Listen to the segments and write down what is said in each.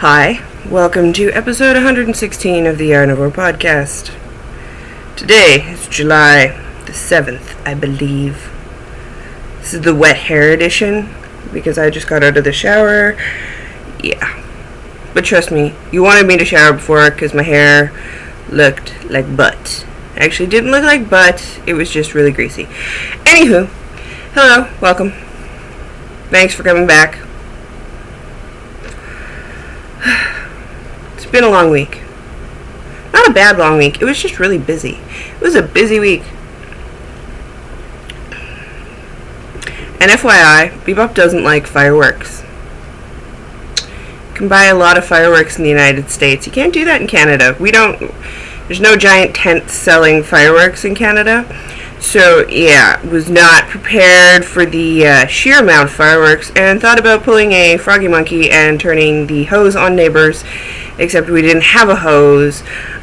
Hi, welcome to episode 116 of the Yarnivore Podcast. Today is July the 7th, I believe. This is the wet hair edition, because I just got out of the shower. Yeah. But trust me, you wanted me to shower before, because my hair looked like butt. Actually, didn't look like butt, it was just really greasy. Anywho, hello, welcome. Thanks for coming back. It's been a long week. Not a bad long week, it was just really busy. It was a busy week. And FYI, Bebop doesn't like fireworks. You can buy a lot of fireworks in the United States. You can't do that in Canada. There's no giant tents selling fireworks in Canada. So, yeah, was not prepared for the sheer amount of fireworks and thought about pulling a froggy monkey and turning the hose on neighbors, except we didn't have a hose.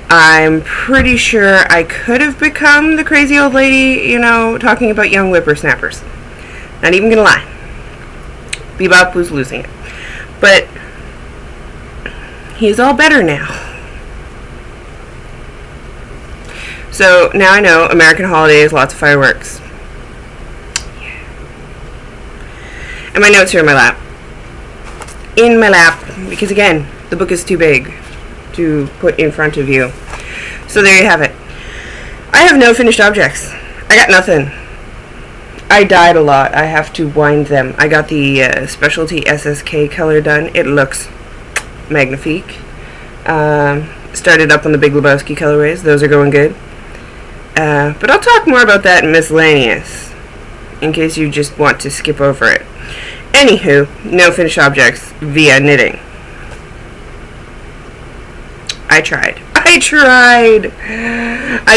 I'm pretty sure I could have become the crazy old lady, talking about young whippersnappers. Not even gonna lie. Bebop was losing it. But he's all better now. So now I know American holidays, lots of fireworks. Yeah. And my notes are in my lap. In my lap, because again, the book is too big to put in front of you. So there you have it. I have no finished objects. I got nothing. I dyed a lot. I have to wind them. I got the specialty SSK color done. It looks magnifique. Started up on the Big Lebowski colorways. Those are going good. But I'll talk more about that in miscellaneous, in case you just want to skip over it. Anywho, no finished objects via knitting. I tried. I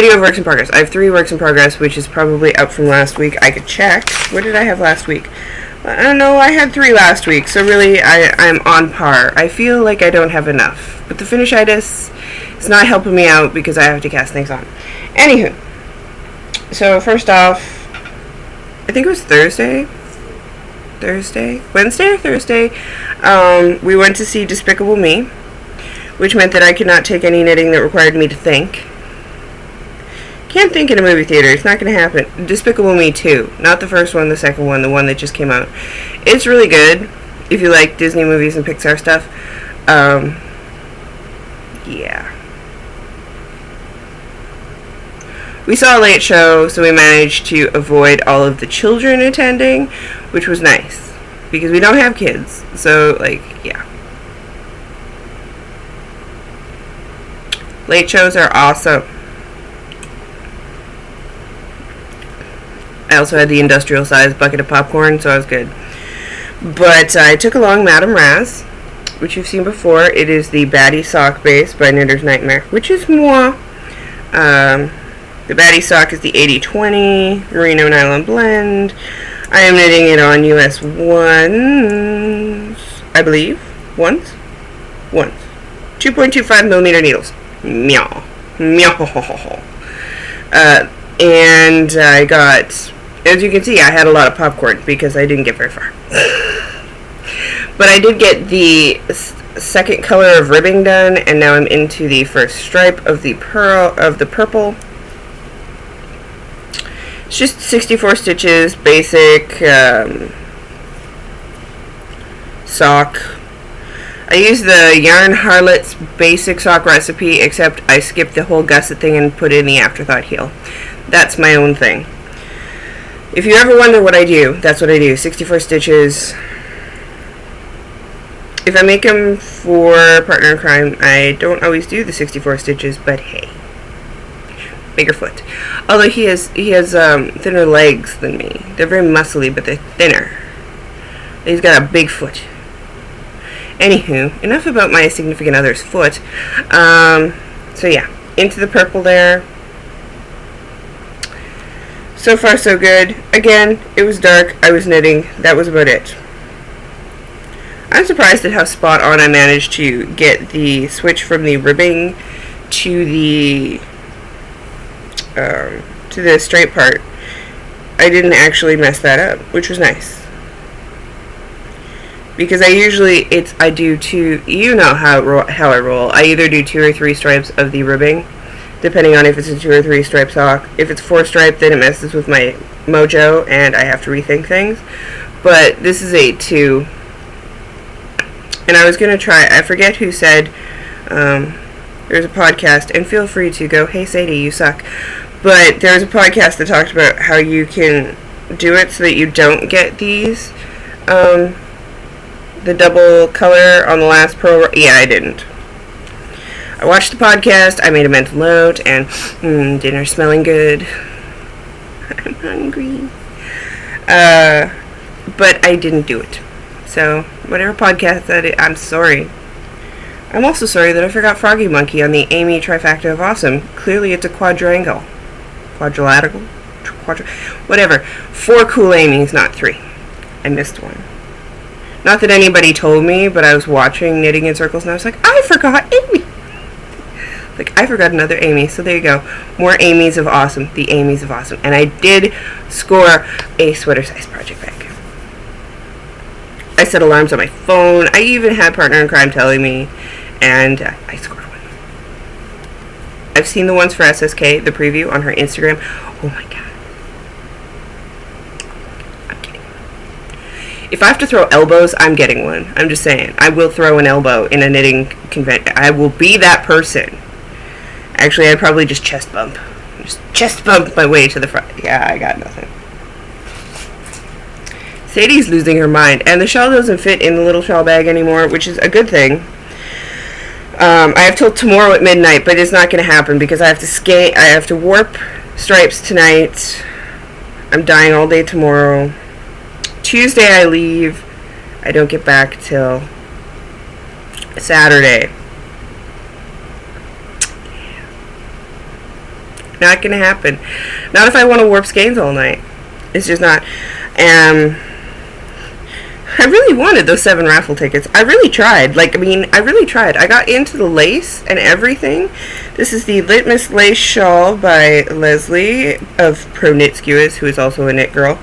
do have works in progress. I have 3 works in progress, which is probably up from last week. I could check. What did I have last week? I don't know. I had 3 last week, so really I'm on par. I feel like I don't have enough. But the finishitis is not helping me out because I have to cast things on. Anywho. So first off, I think it was Wednesday or Thursday, we went to see Despicable Me, which meant that I could not take any knitting that required me to think. Can't think in a movie theater, it's not going to happen. Despicable Me 2, not the first one, the second one, the one that just came out. It's really good, if you like Disney movies and Pixar stuff. Yeah. We saw a late show, so we managed to avoid all of the children attending, which was nice, because we don't have kids, so, yeah. Late shows are awesome. I also had the industrial-sized bucket of popcorn, so I was good. But I took along Madame Raz, which you've seen before. It is the Baddie Sock base by Knitter's Nightmare, which is moi. The Baddie Sock is the 80-20 Merino Nylon Blend. I am knitting it on US ones, I believe. Ones. 2.25 millimeter needles. Meow. And I got, as you can see, I had a lot of popcorn because I didn't get very far. But I did get the second color of ribbing done, and now I'm into the first stripe of the purple. It's just 64 stitches, basic sock. I used the Yarn Harlot's basic sock recipe, except I skipped the whole gusset thing and put in the afterthought heel. That's my own thing. If you ever wonder what I do, that's what I do. 64 stitches. If I make them for Partner in Crime, I don't always do the 64 stitches, but hey. Bigger foot. Although he has thinner legs than me. They're very muscly, but they're thinner. He's got a big foot. Anywho, enough about my significant other's foot. So yeah, into the purple there. So far so good. Again, it was dark, I was knitting, that was about it. I'm surprised at how spot on I managed to get the switch from the ribbing to the straight part. I didn't actually mess that up, which was nice. because I do two, you know how I roll. I either do 2 or 3 stripes of the ribbing, depending on if it's a 2 or 3 stripe sock. If it's 4 stripe, then it messes with my mojo and I have to rethink things. But this is a 2. And I was going to try, I forget who said, there's a podcast, and feel free to go, hey Sadie, you suck. But there's a podcast that talked about how you can do it so that you don't get these, the double color on the last pearl. Yeah, I didn't. I watched the podcast, I made a mental note, and dinner's smelling good. I'm hungry. But I didn't do it. So, whatever podcast that is, I'm sorry. I'm also sorry that I forgot Froggy Monkey on the Amy Trifecta of Awesome. Clearly it's a quadrangle. Quadrilateral? Whatever. 4 cool Amy's, not 3. I missed one. Not that anybody told me, but I was watching Knitting in Circles and I was like, I forgot Amy! Like, I forgot another Amy, so there you go. More Amy's of Awesome. The Amy's of Awesome. And I did score a sweater size project bag. I set alarms on my phone. I even had Partner in Crime telling me, and I scored one. I've seen the ones for SSK, the preview on her Instagram. Oh my god. I'm kidding. If I have to throw elbows, I'm getting one. I'm just saying. I will throw an elbow in a knitting convention. I will be that person. Actually, I'd probably just chest bump. Just chest bump my way to the front. Yeah, I got nothing. Sadie's losing her mind, and the shawl doesn't fit in the little shawl bag anymore, which is a good thing. I have till tomorrow at midnight, but it's not going to happen because I have to skate. I have to warp stripes tonight. I'm dying all day tomorrow. Tuesday I leave. I don't get back till Saturday. Not going to happen. Not if I want to warp skeins all night. It's just not. I really wanted those 7 raffle tickets. I really tried. I really tried. I got into the lace and everything. This is the Litmus Lace Shawl by Leslie of Pro Knit Skewers, who is also a knit girl.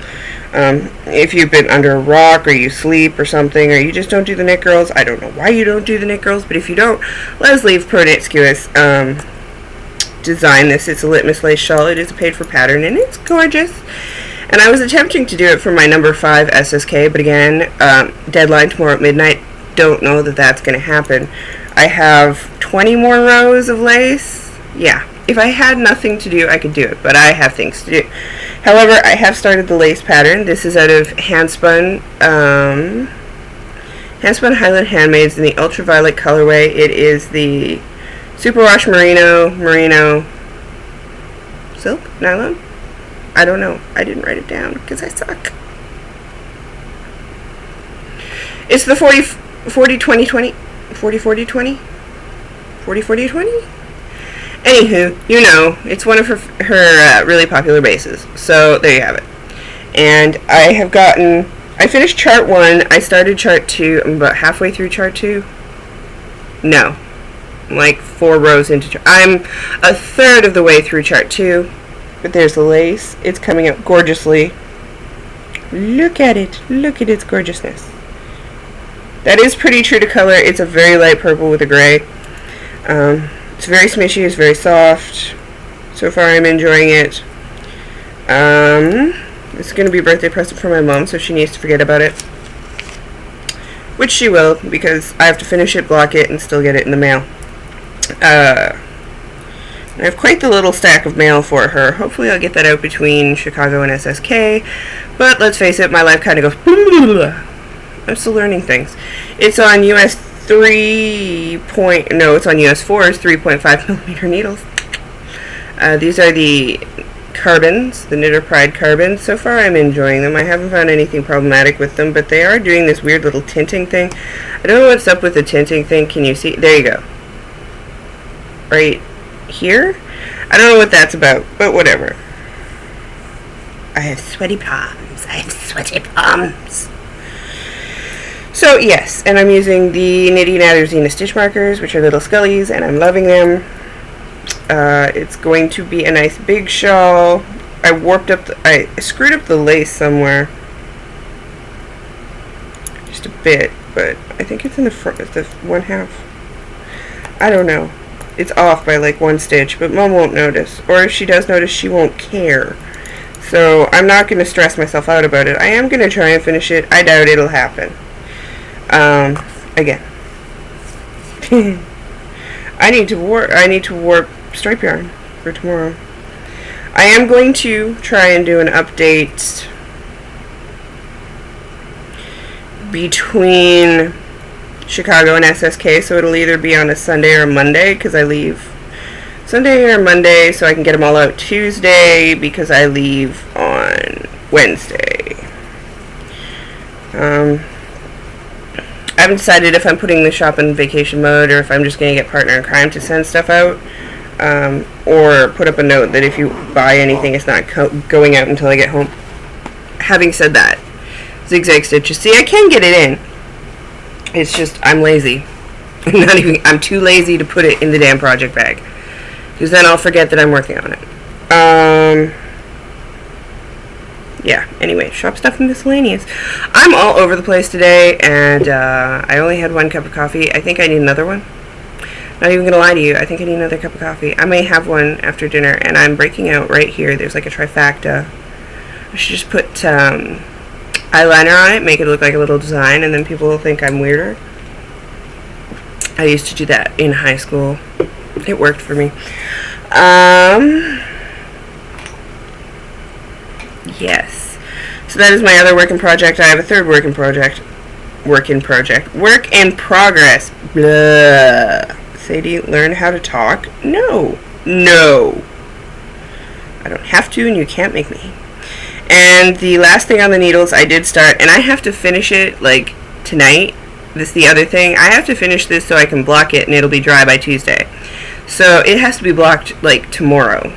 If you've been under a rock, or you sleep, or something, or you just don't do the knit girls, I don't know why you don't do the knit girls, but if you don't, Leslie of Pro Knit Skewers designed this. It's a Litmus Lace Shawl. It is a paid-for pattern, and it's gorgeous. And I was attempting to do it for my number 5 SSK, but again, deadline tomorrow at midnight. Don't know that that's going to happen. I have 20 more rows of lace. Yeah, if I had nothing to do, I could do it, but I have things to do. However, I have started the lace pattern. This is out of Handspun Highland Handmaids in the ultraviolet colorway. It is the Superwash Merino silk nylon. I don't know. I didn't write it down because I suck. It's the 40-40-20. 40-40-20? 40-40-20? Anywho, you know, it's one of her really popular bases. So, there you have it. And I finished chart 1. I started chart 2. I'm about halfway through chart 2. No. I'm like 4 rows into chart. I'm a third of the way through chart 2. But there's the lace. It's coming out gorgeously. Look at it. Look at its gorgeousness. That is pretty true to color. It's a very light purple with a gray. It's very smishy. It's very soft. So far, I'm enjoying it. It's going to be a birthday present for my mom, so she needs to forget about it. Which she will, because I have to finish it, block it, and still get it in the mail. I have quite the little stack of mail for her. Hopefully I'll get that out between Chicago and SSK. But let's face it, my life kind of goes... I'm still learning things. It's on US 3. No, it's on US 4's 3.5 millimeter needles. These are the carbons, the Knitter Pride carbons. So far I'm enjoying them. I haven't found anything problematic with them, but they are doing this weird little tinting thing. I don't know what's up with the tinting thing. Can you see? There you go. Right here? I don't know what that's about, but whatever. I have sweaty palms. I have sweaty palms. So, yes, and I'm using the Nitty Natter Zena stitch markers, which are little scullies, and I'm loving them. It's going to be a nice big shawl. I screwed up the lace somewhere. Just a bit. but I think it's in the front, the one half. I don't know. It's off by like 1 stitch, but Mom won't notice. Or if she does notice, she won't care. So I'm not going to stress myself out about it. I am going to try and finish it. I doubt it'll happen. Again. I need to warp stripe yarn for tomorrow. I am going to try and do an update between Chicago and SSK, so it'll either be on a Sunday or a Monday, because I leave Sunday or Monday, so I can get them all out Tuesday, because I leave on Wednesday. I haven't decided if I'm putting the shop in vacation mode, or if I'm just going to get Partner in Crime to send stuff out, or put up a note that if you buy anything, it's not going out until I get home. Having said that, zigzag stitches. See, I can get it in. It's just, I'm lazy. I'm too lazy to put it in the damn project bag. Because then I'll forget that I'm working on it. Yeah, anyway, shop stuff and miscellaneous. I'm all over the place today, and I only had 1 cup of coffee. I think I need another one. Not even gonna lie to you, I think I need another cup of coffee. I may have one after dinner, and I'm breaking out right here. There's like a trifecta. I should just put eyeliner on it, make it look like a little design, and then people will think I'm weirder. I used to do that in high school. It worked for me. Yes. So that is my other work in project. I have a third work in progress. Blah. Sadie, learn how to talk? No. No. I don't have to, and you can't make me. And the last thing on the needles I did start, and I have to finish it like tonight. This is the other thing. I have to finish this so I can block it, and it'll be dry by Tuesday. So it has to be blocked like tomorrow.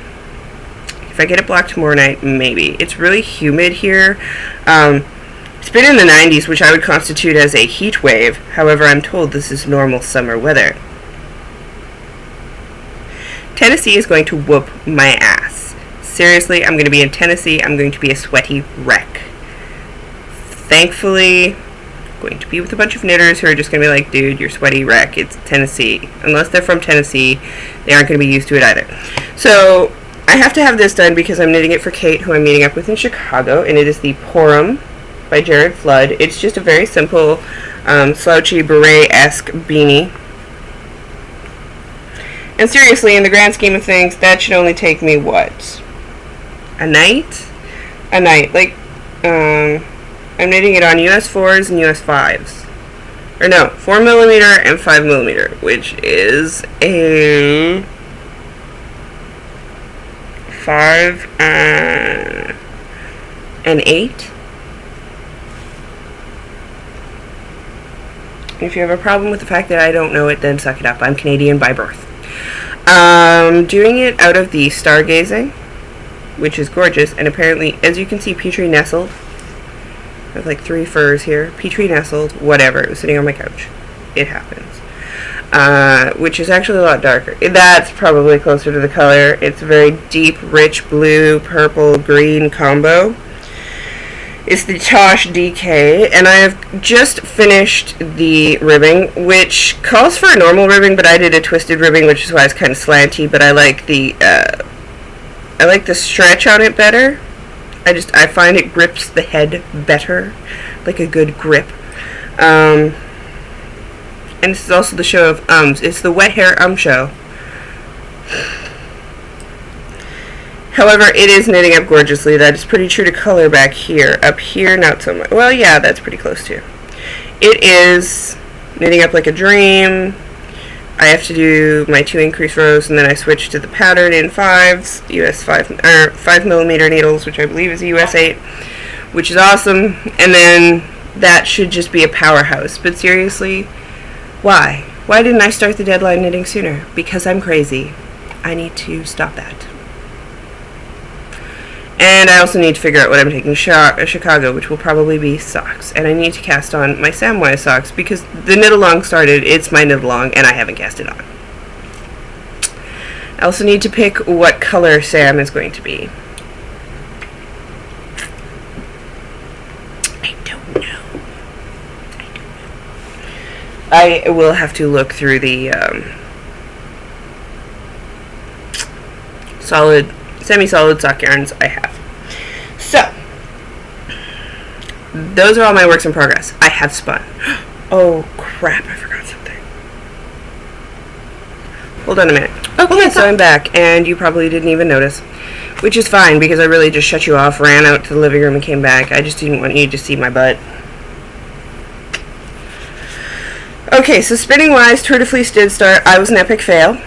If I get it blocked tomorrow night, maybe. It's really humid here. It's been in the 90s, which I would constitute as a heat wave. However, I'm told this is normal summer weather. Tennessee is going to whoop my ass. Seriously, I'm going to be in Tennessee. I'm going to be a sweaty wreck. Thankfully, I'm going to be with a bunch of knitters who are just going to be like, dude, you're sweaty wreck. It's Tennessee. Unless they're from Tennessee, they aren't going to be used to it either. So I have to have this done because I'm knitting it for Kate, who I'm meeting up with in Chicago, and it is the Porum by Jared Flood. It's just a very simple slouchy beret-esque beanie. And seriously, in the grand scheme of things, that should only take me, what? A night? A night. Like, I'm knitting it on US 4s and US 5s. Or no, 4mm and 5mm, which is a 5 and an 8. If you have a problem with the fact that I don't know it, then suck it up. I'm Canadian by birth. Doing it out of the Stargazing, which is gorgeous, and apparently, as you can see, Petrie nestled. I have like 3 furs here. Petrie nestled, whatever. It was sitting on my couch. It happens. Which is actually a lot darker. That's probably closer to the color. It's a very deep, rich blue, purple, green combo. It's the Tosh DK, and I have just finished the ribbing, which calls for a normal ribbing, but I did a twisted ribbing, which is why it's kind of slanty, but I like the stretch on it better. I find it grips the head better, like a good grip. And this is also the show of ums. It's the Wet Hair Show. However, it is knitting up gorgeously. That is pretty true to color back here. Up here, not so much. Well, yeah, that's pretty close too. It is knitting up like a dream. I have to do my 2 increase rows, and then I switch to the pattern in 5s, US 5mm needles, which I believe is a US 8, which is awesome. And then that should just be a powerhouse. But seriously, why? Why didn't I start the deadline knitting sooner? Because I'm crazy. I need to stop that. And I also need to figure out what I'm taking Chicago, which will probably be socks. And I need to cast on my Samwise socks, because the knit-along started. It's my knit-along, and I haven't cast it on. I also need to pick what color Sam is going to be. I don't know. I will have to look through the semi-solid sock yarns I have. So, those are all my works in progress. I have spun. Oh crap, I forgot something. Hold on a minute. Okay, so I'm back, and you probably didn't even notice. Which is fine, because I really just shut you off, ran out to the living room, and came back. I just didn't want you to see my butt. Okay, so spinning-wise, Tour de Fleece did start. I was an epic fail.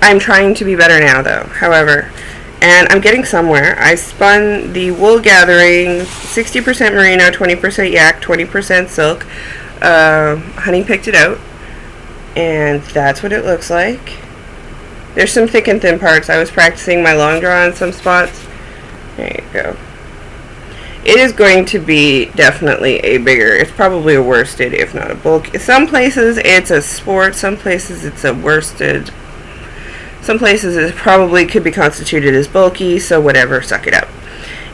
I'm trying to be better now, though, however. And I'm getting somewhere. I spun the wool gathering, 60% merino, 20% yak, 20% silk. Honey picked it out. And that's what it looks like. There's some thick and thin parts. I was practicing my long draw in some spots. There you go. It is going to be definitely a bigger, it's probably a worsted, if not a bulk. Some places it's a sport, some places it's a worsted. Some places it probably could be constituted as bulky, so whatever, suck it up.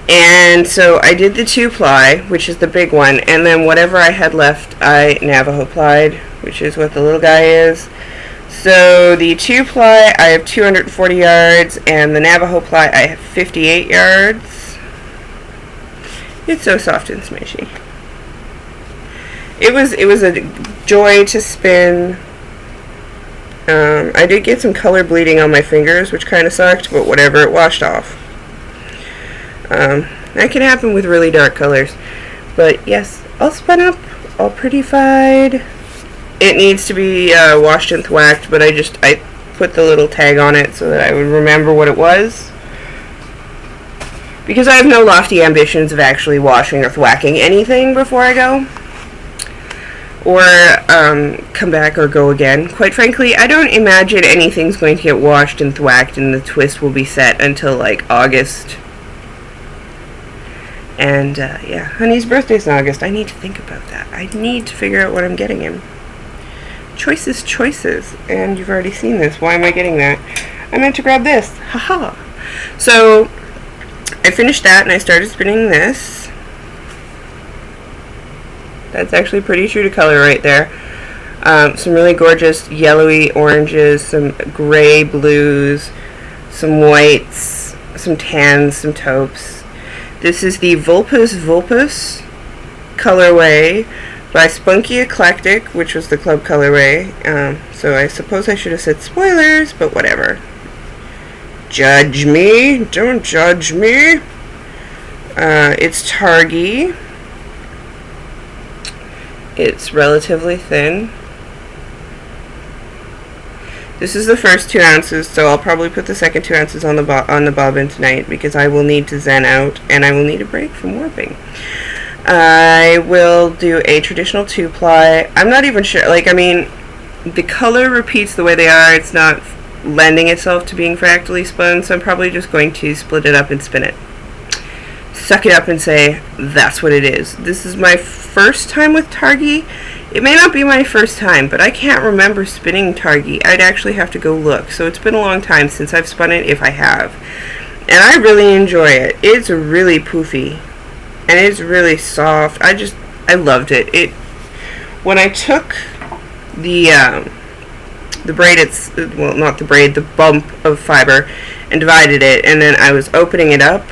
And so I did the 2-ply, which is the big one, and then whatever I had left I Navajo plied, which is what the little guy is. So the 2-ply I have 240 yards, and the Navajo ply I have 58 yards. It's so soft and smushy. It was a joy to spin. I did get some color bleeding on my fingers, which kind of sucked, but whatever, it washed off. That can happen with really dark colors. But yes, all spun up, all prettified. It needs to be washed and thwacked, but I put the little tag on it so that I would remember what it was. Because I have no lofty ambitions of actually washing or thwacking anything before I go. Or come back or go again. Quite frankly, I don't imagine anything's going to get washed and thwacked and the twist will be set until like August. And yeah, Honey's birthday's in August. I need to think about that. I need to figure out what I'm getting him. Choices. And you've already seen this. Why am I getting that? I meant to grab this. Haha. So I finished that and I started spinning this. That's actually pretty true to color right there. Some really gorgeous yellowy oranges, some gray blues, some whites, some tans, some taupes. This is the Vulpus colorway by Spunky Eclectic, which was the club colorway. So I suppose I should have said spoilers, but whatever. Judge me. Don't judge me. It's Targy. It's relatively thin. This is the first 2 ounces, so I'll probably put the second 2 ounces on the bobbin tonight because I will need to zen out and I will need a break from warping. I will do a traditional 2-ply. I'm not even sure, like, I mean, the color repeats the way they are. It's not lending itself to being fractally spun, so I'm probably just going to split it up and spin it. Suck it up and say, that's what it is. This is my first time with Targy. It may not be my first time, but I can't remember spinning Targy. I'd actually have to go look. So it's been a long time since I've spun it, if I have. And I really enjoy it. It's really poofy. And it's really soft. I loved it. When I took the braid, well, not the braid, the bump of fiber, and divided it, and then I was opening it up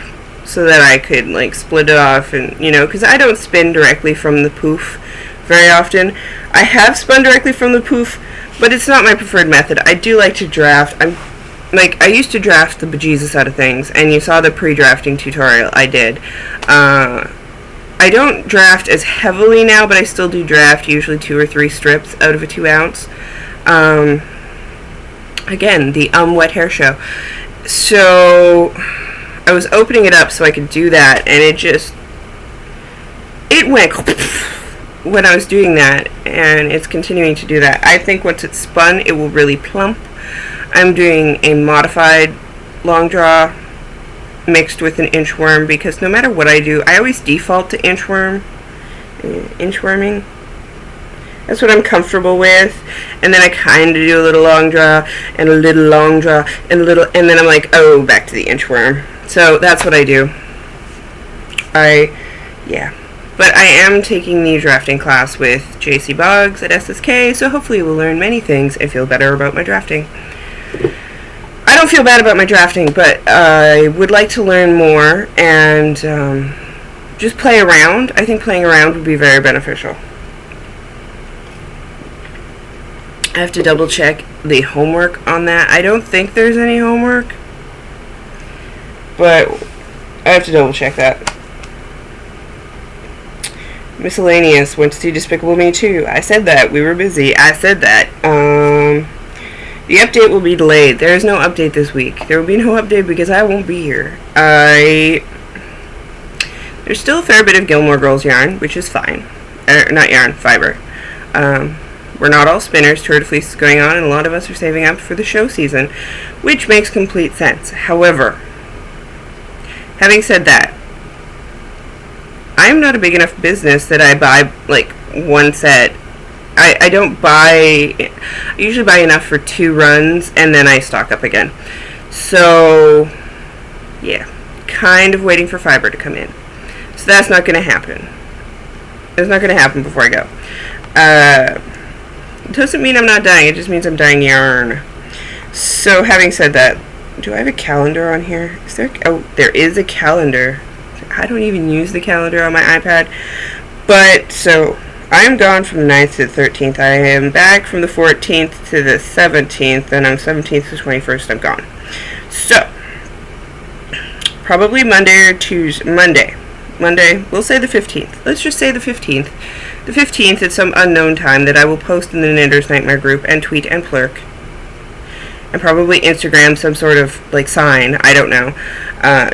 so that I could like split it off, and you know, because I don't spin directly from the poof very often. I have spun directly from the poof, but it's not my preferred method. I do like to draft. I used to draft the bejesus out of things, and you saw the pre-drafting tutorial I did. I don't draft as heavily now, but I still do draft usually 2 or 3 strips out of a 2 ounce. Again, the wet hair show. So I was opening it up so I could do that, and it went when I was doing that, and it's continuing to do that. I think once it's spun, it will really plump. I'm doing a modified long draw mixed with an inchworm, because no matter what I do, I always default to inchworming. That's what I'm comfortable with, and then I kind of do a little long draw, and a little long draw, and a little, and then I'm like, oh, back to the inchworm. So that's what I do. Yeah. But I am taking the drafting class with JC Boggs at SSK, so hopefully we'll learn many things and feel better about my drafting. I don't feel bad about my drafting, but I would like to learn more and just play around. I think playing around would be very beneficial. I have to double check the homework on that. I don't think there's any homework, but I have to double check that. Miscellaneous, went to see Despicable Me 2. I said that. We were busy. I said that. The update will be delayed. There is no update this week. There will be no update because I won't be here. There's still a fair bit of Gilmore Girls yarn, which is fine. Not yarn, fiber. We're not all spinners. Tour de Fleece is going on, and a lot of us are saving up for the show season, which makes complete sense. However, having said that, I'm not a big enough business that I buy, like, one set. I don't buy... I usually buy enough for 2 runs, and then I stock up again. So, yeah. Kind of waiting for fiber to come in. So that's not going to happen. It's not going to happen before I go. It doesn't mean I'm not dying. It just means I'm dying yarn. So, having said that, do I have a calendar on here? Is there... Oh, there is a calendar. I don't even use the calendar on my iPad. But, so, I'm gone from the 9th to the 13th. I am back from the 14th to the 17th, and on 17th to 21st, I'm gone. So, probably Monday or Tuesday. Monday, we'll say the 15th. Let's just say the 15th. The 15th at some unknown time that I will post in the Knitter's Nightmare group and tweet and plurk. And probably Instagram some sort of, like, sign. I don't know.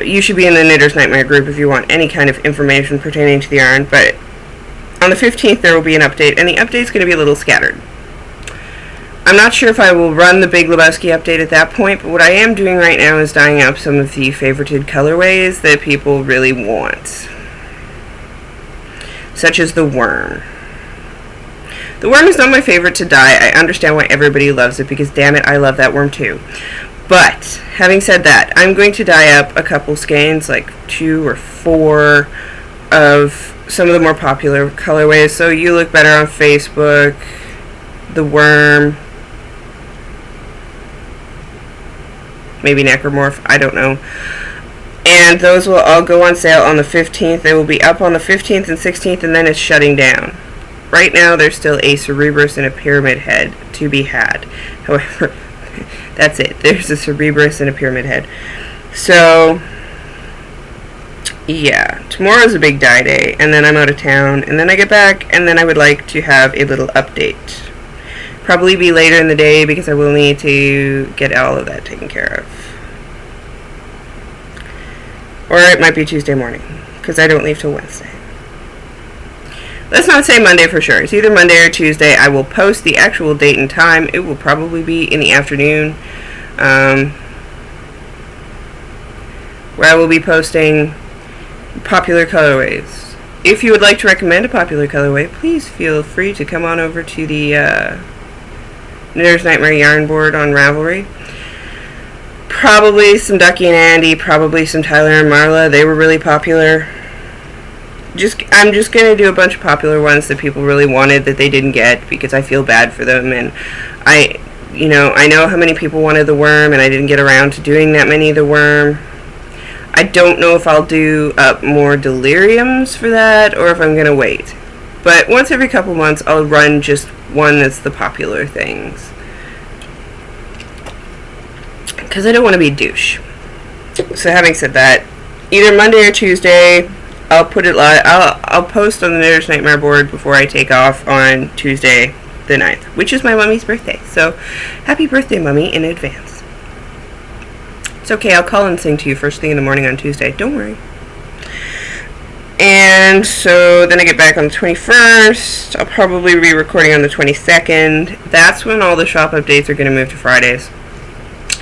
You should be in the Knitter's Nightmare group if you want any kind of information pertaining to the yarn, but on the 15th there will be an update, and the update's going to be a little scattered. I'm not sure if I will run the Big Lebowski update at that point, but what I am doing right now is dyeing up some of the favorited colorways that people really want. Such as the worm. The worm is not my favorite to dye. I understand why everybody loves it, because damn it, I love that worm too. But, having said that, I'm going to dye up a couple skeins, like 2 or 4 of some of the more popular colorways. So, You Look Better on Facebook, the worm, maybe Necromorph, I don't know. And those will all go on sale on the 15th. They will be up on the 15th and 16th, and then it's shutting down. Right now, there's still a Cerebrus and a Pyramid Head to be had. However, that's it. There's a Cerebrus and a Pyramid Head. So, yeah. Tomorrow's a big dye day, and then I'm out of town, and then I get back, and then I would like to have a little update. Probably be later in the day, because I will need to get all of that taken care of. Or it might be Tuesday morning, because I don't leave till Wednesday. Let's not say Monday for sure. It's either Monday or Tuesday. I will post the actual date and time. It will probably be in the afternoon, where I will be posting popular colorways. If you would like to recommend a popular colorway, please feel free to come on over to the Knitter's Nightmare yarn board on Ravelry. Probably some Ducky and Andy, probably some Tyler and Marla. They were really popular. I'm just going to do a bunch of popular ones that people really wanted that they didn't get, because I feel bad for them, and I know how many people wanted the worm, and I didn't get around to doing that many of the worm. I don't know if I'll do up more deliriums for that, or if I'm going to wait. But once every couple months, I'll run just one that's the popular things. Because I don't want to be a douche. So having said that, either Monday or Tuesday, I'll put it live. I'll post on the Knitter's Nightmare board before I take off on Tuesday the 9th, which is my mummy's birthday. So, happy birthday, Mummy, in advance. It's okay, I'll call and sing to you first thing in the morning on Tuesday. Don't worry. And so then I get back on the 21st. I'll probably be recording on the 22nd. That's when all the shop updates are going to move to Fridays.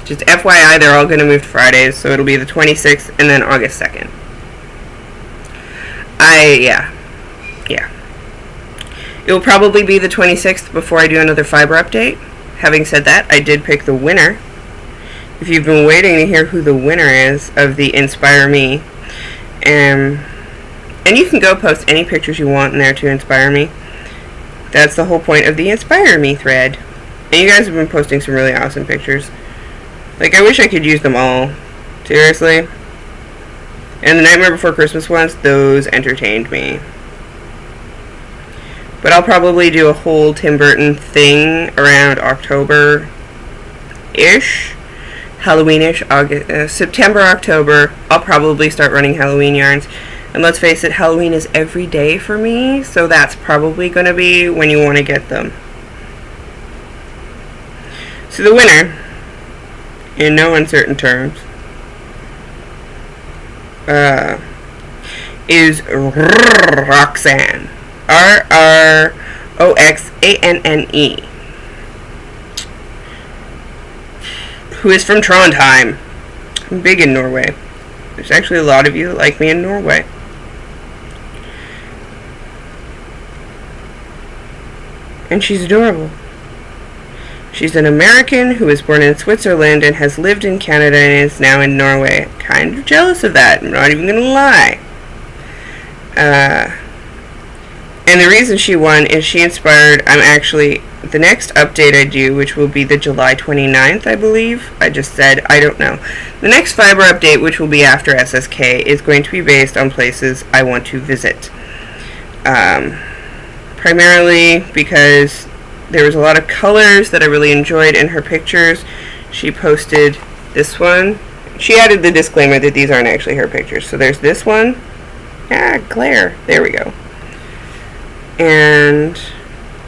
Just FYI, they're all going to move to Fridays, so it'll be the 26th and then August 2nd. Yeah. It will probably be the 26th before I do another fiber update. Having said that, I did pick the winner. If you've been waiting to hear who the winner is of the Inspire Me, And you can go post any pictures you want in there to inspire me. That's the whole point of the Inspire Me thread. And you guys have been posting some really awesome pictures. Like, I wish I could use them all. Seriously. And the Nightmare Before Christmas ones, those entertained me. But I'll probably do a whole Tim Burton thing around October-ish. Halloween-ish, September, October. I'll probably start running Halloween yarns. And let's face it, Halloween is every day for me, so that's probably going to be when you want to get them. So the winner, in no uncertain terms, is Roxanne. Roxanne. Who is from Trondheim. I'm big in Norway. There's actually a lot of you that like me in Norway. And she's adorable. She's an American who was born in Switzerland and has lived in Canada and is now in Norway. Kind of jealous of that, I'm not even gonna lie. And the reason she won is she inspired, the next update I do, which will be the July 29th, I believe. I just said, I don't know. The next fiber update, which will be after SSK, is going to be based on places I want to visit. Primarily because there was a lot of colors that I really enjoyed in her pictures. She posted this one. She added the disclaimer that these aren't actually her pictures. So there's this one. Glare. There we go. And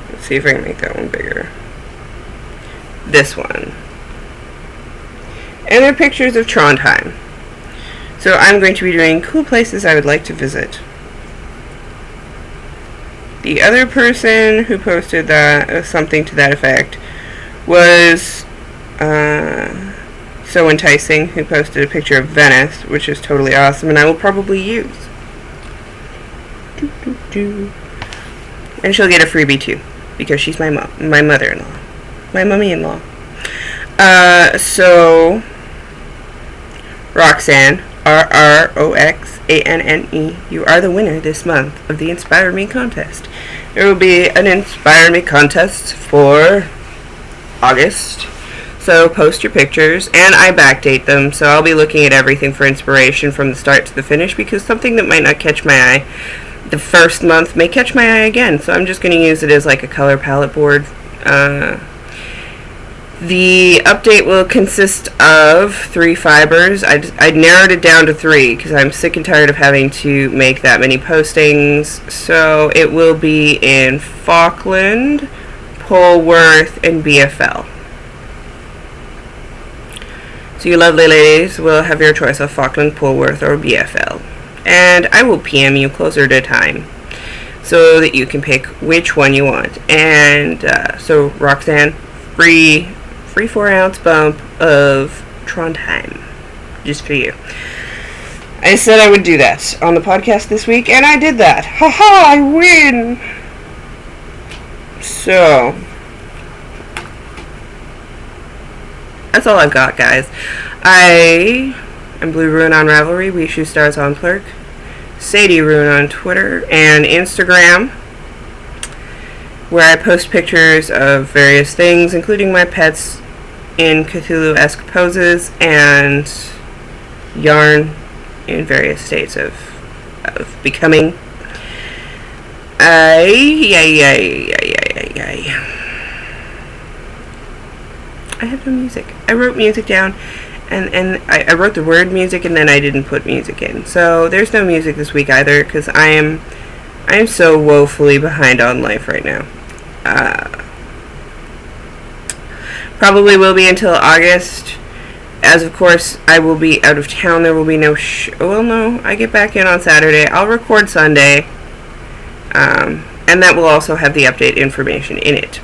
let's see if I can make that one bigger. This one. And they're pictures of Trondheim. So I'm going to be doing cool places I would like to visit. The other person who posted that, something to that effect, was So Enticing, who posted a picture of Venice, which is totally awesome, and I will probably use. And she'll get a freebie too, because she's my mother-in-law, my mummy-in-law. So Roxanne, Roxanne, you are the winner this month of the Inspire Me contest. There will be an Inspire Me contest for August, so post your pictures, and I backdate them, so I'll be looking at everything for inspiration from the start to the finish, because something that might not catch my eye the first month may catch my eye again, so I'm just going to use it as like a color palette board. The update will consist of 3 fibers. I narrowed it down to 3 because I'm sick and tired of having to make that many postings. So it will be in Falkland, Polworth, and BFL. So you lovely ladies will have your choice of Falkland, Polworth, or BFL. And I will PM you closer to time so that you can pick which one you want. And so Roxanne, free 4-ounce bump of Trondheim, just for you. I said I would do that on the podcast this week, and I did that. Haha, I win! So, that's all I've got, guys. I am Blue Ruin on Ravelry, We Shoe Stars on Plurk, Sadie Ruin on Twitter and Instagram, where I post pictures of various things, including my pets in Cthulhu-esque poses and yarn in various states of becoming. I have no music. I wrote music down, and I wrote the word music, and then I didn't put music in. So there's no music this week either, because I am so woefully behind on life right now. Probably will be until August, as of course I will be out of town. There will be no well, no, I get back in on Saturday. I'll record Sunday, and that will also have the update information in it.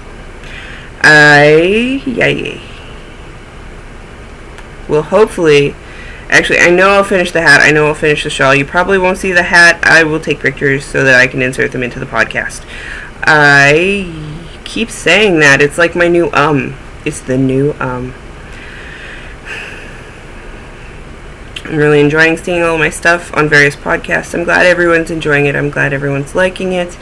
Will hopefully, actually, I know I'll finish the hat. I know I'll finish the shawl. You probably won't see the hat. I will take pictures so that I can insert them into the podcast. I keep saying that. It's like my new It's the new I'm really enjoying seeing all my stuff on various podcasts. I'm glad everyone's enjoying it. I'm glad everyone's liking it.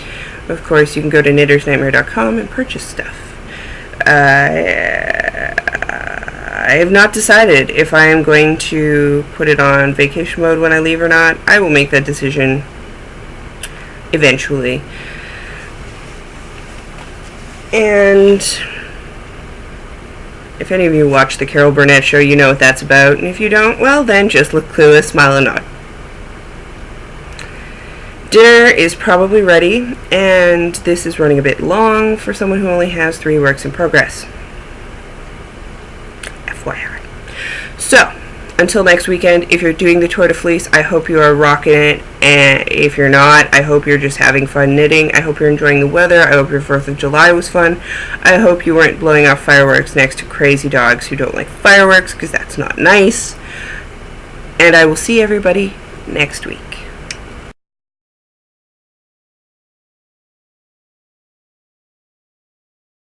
Of course, you can go to knittersnightmare.com and purchase stuff. I have not decided if I am going to put it on vacation mode when I leave or not. I will make that decision eventually. And if any of you watch the Carol Burnett show, you know what that's about. And if you don't, well then just look clueless, smile and nod. Dinner is probably ready, and this is running a bit long for someone who only has 3 works in progress. FYI. So, until next weekend, if you're doing the Tour de Fleece, I hope you are rocking it, and if you're not, I hope you're just having fun knitting. I hope you're enjoying the weather. I hope your 4th of July was fun. I hope you weren't blowing off fireworks next to crazy dogs who don't like fireworks, because that's not nice. And I will see everybody next week.